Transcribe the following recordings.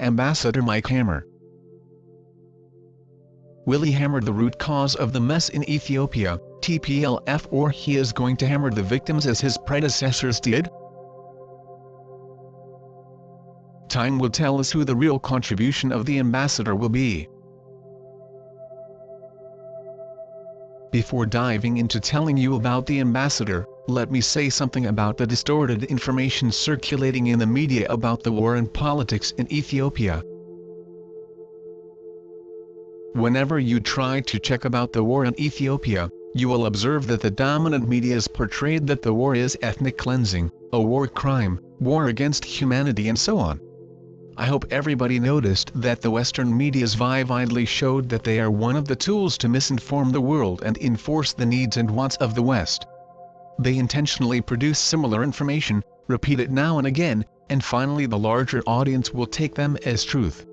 Ambassador Mike Hammer. Will he hammer the root cause of the mess in Ethiopia, TPLF, or he is going to hammer the victims as his predecessors did? Time will tell us who the real contribution of the ambassador will be. Before diving into telling you about the ambassador, let me say something about the distorted information circulating in the media about the war and politics in Ethiopia. Whenever you try to check about the war in Ethiopia, you will observe that the dominant media is portrayed that the war is ethnic cleansing, a war crime, war against humanity, and so on. I hope everybody noticed that the Western medias vividly showed that they are one of the tools to misinform the world and enforce the needs and wants of the West. They intentionally produce similar information, repeat it now and again, and finally the larger audience will take them as truth.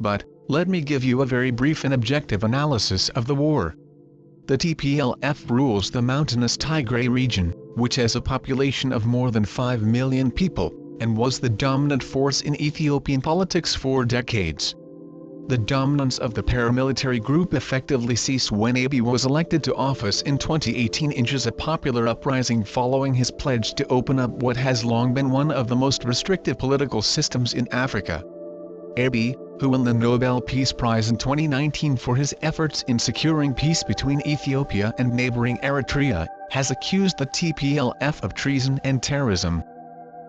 But, let me give you a very brief and objective analysis of the war. The TPLF rules the mountainous Tigray region, which has a population of more than 5 million people, and was the dominant force in Ethiopian politics for decades. The dominance of the paramilitary group effectively ceased when Abiy was elected to office in 2018 in a popular uprising following his pledge to open up what has long been one of the most restrictive political systems in Africa. Abiy, who won the Nobel Peace Prize in 2019 for his efforts in securing peace between Ethiopia and neighboring Eritrea, has accused the TPLF of treason and terrorism.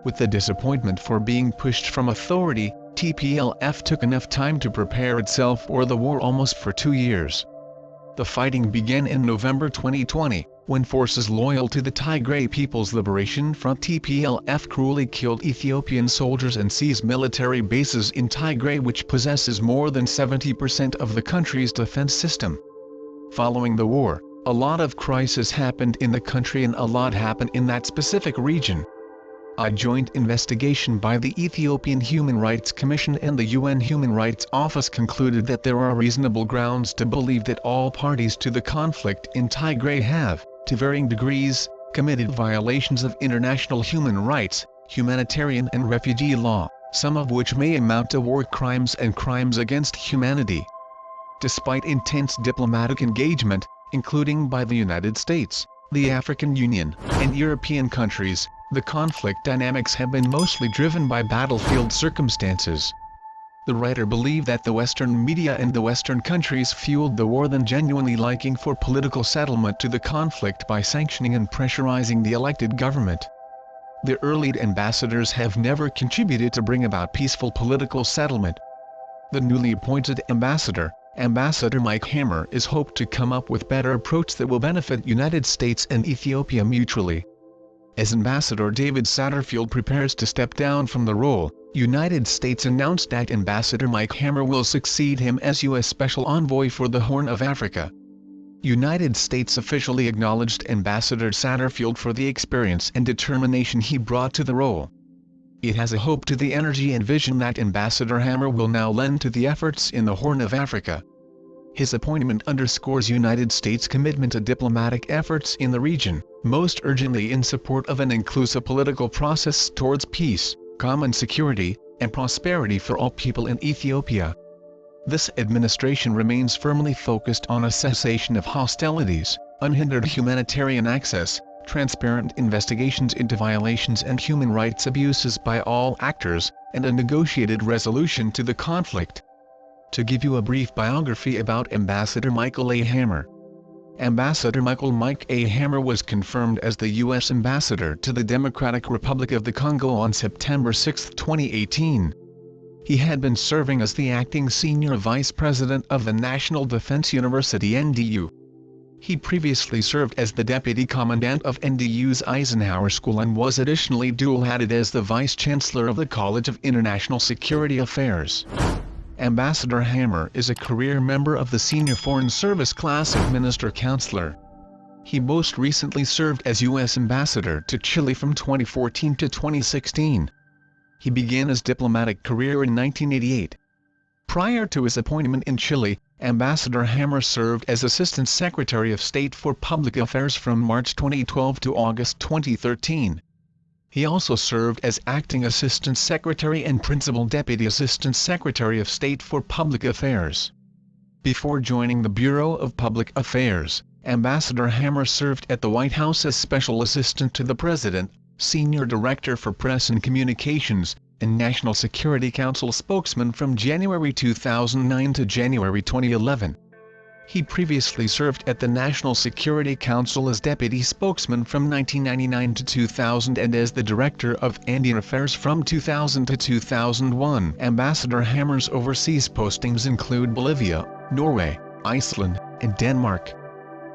With the disappointment for being pushed from authority, TPLF took enough time to prepare itself for the war almost for 2 years. The fighting began in November 2020, when forces loyal to the Tigray People's Liberation Front TPLF cruelly killed Ethiopian soldiers and seized military bases in Tigray, which possesses more than 70% of the country's defense system. Following the war, a lot of crises happened in the country and a lot happened in that specific region. A joint investigation by the Ethiopian Human Rights Commission and the UN Human Rights Office concluded that there are reasonable grounds to believe that all parties to the conflict in Tigray have, to varying degrees, committed violations of international human rights, humanitarian and refugee law, some of which may amount to war crimes and crimes against humanity. Despite intense diplomatic engagement, including by the United States, the African Union, and European countries, the conflict dynamics have been mostly driven by battlefield circumstances. The writer believed that the Western media and the Western countries fueled the war than genuinely liking for political settlement to the conflict by sanctioning and pressurizing the elected government. The early ambassadors have never contributed to bring about peaceful political settlement. The newly appointed ambassador, Ambassador Mike Hammer, is hoped to come up with better approach that will benefit United States and Ethiopia mutually. As Ambassador David Satterfield prepares to step down from the role, United States announced that Ambassador Mike Hammer will succeed him as U.S. Special Envoy for the Horn of Africa. United States officially acknowledged Ambassador Satterfield for the experience and determination he brought to the role. It has a hope to the energy and vision that Ambassador Hammer will now lend to the efforts in the Horn of Africa. His appointment underscores United States' commitment to diplomatic efforts in the region, most urgently in support of an inclusive political process towards peace, common security, and prosperity for all people in Ethiopia. This administration remains firmly focused on a cessation of hostilities, unhindered humanitarian access, transparent investigations into violations and human rights abuses by all actors, and a negotiated resolution to the conflict. To give you a brief biography about Ambassador Michael A. Hammer. Ambassador Michael Mike A. Hammer was confirmed as the U.S. Ambassador to the Democratic Republic of the Congo on September 6, 2018. He had been serving as the acting Senior Vice President of the National Defense University NDU. He previously served as the Deputy Commandant of NDU's Eisenhower School and was additionally dual-hatted as the Vice Chancellor of the College of International Security Affairs. Ambassador Hammer is a career member of the Senior Foreign Service Class of Minister Counselor. He most recently served as U.S. Ambassador to Chile from 2014 to 2016. He began his diplomatic career in 1988. Prior to his appointment in Chile, Ambassador Hammer served as Assistant Secretary of State for Public Affairs from March 2012 to August 2013. He also served as Acting Assistant Secretary and Principal Deputy Assistant Secretary of State for Public Affairs. Before joining the Bureau of Public Affairs, Ambassador Hammer served at the White House as Special Assistant to the President, Senior Director for Press and Communications, and National Security Council spokesman from January 2009 to January 2011. He previously served at the National Security Council as Deputy Spokesman from 1999 to 2000 and as the Director of Indian Affairs from 2000 to 2001. Ambassador Hammer's overseas postings include Bolivia, Norway, Iceland, and Denmark.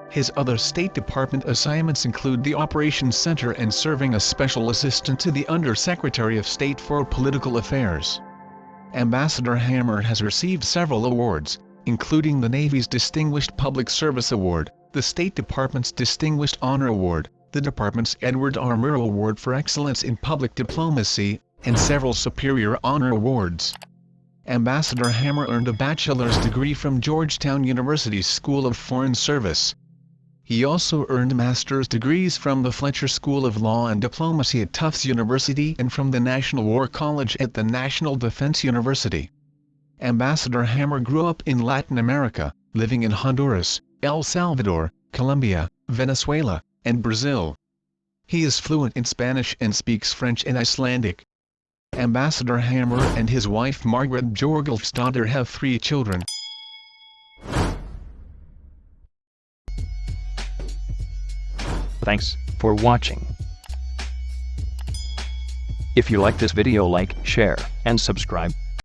His other State Department assignments include the Operations Center and serving as Special Assistant to the Under-Secretary of State for Political Affairs. Ambassador Hammer has received several awards, including the Navy's Distinguished Public Service Award, the State Department's Distinguished Honor Award, the Department's Edward R. Murrow Award for Excellence in Public Diplomacy, and several Superior Honor Awards. Ambassador Hammer earned a bachelor's degree from Georgetown University's School of Foreign Service. He also earned master's degrees from the Fletcher School of Law and Diplomacy at Tufts University and from the National War College at the National Defense University. Ambassador Hammer grew up in Latin America, living in Honduras, El Salvador, Colombia, Venezuela, and Brazil. He is fluent in Spanish and speaks French and Icelandic. Ambassador Hammer and his wife Margaret Bjorgulfsdottir have 3 children. Thanks for watching. If you like this video, like, share, and subscribe.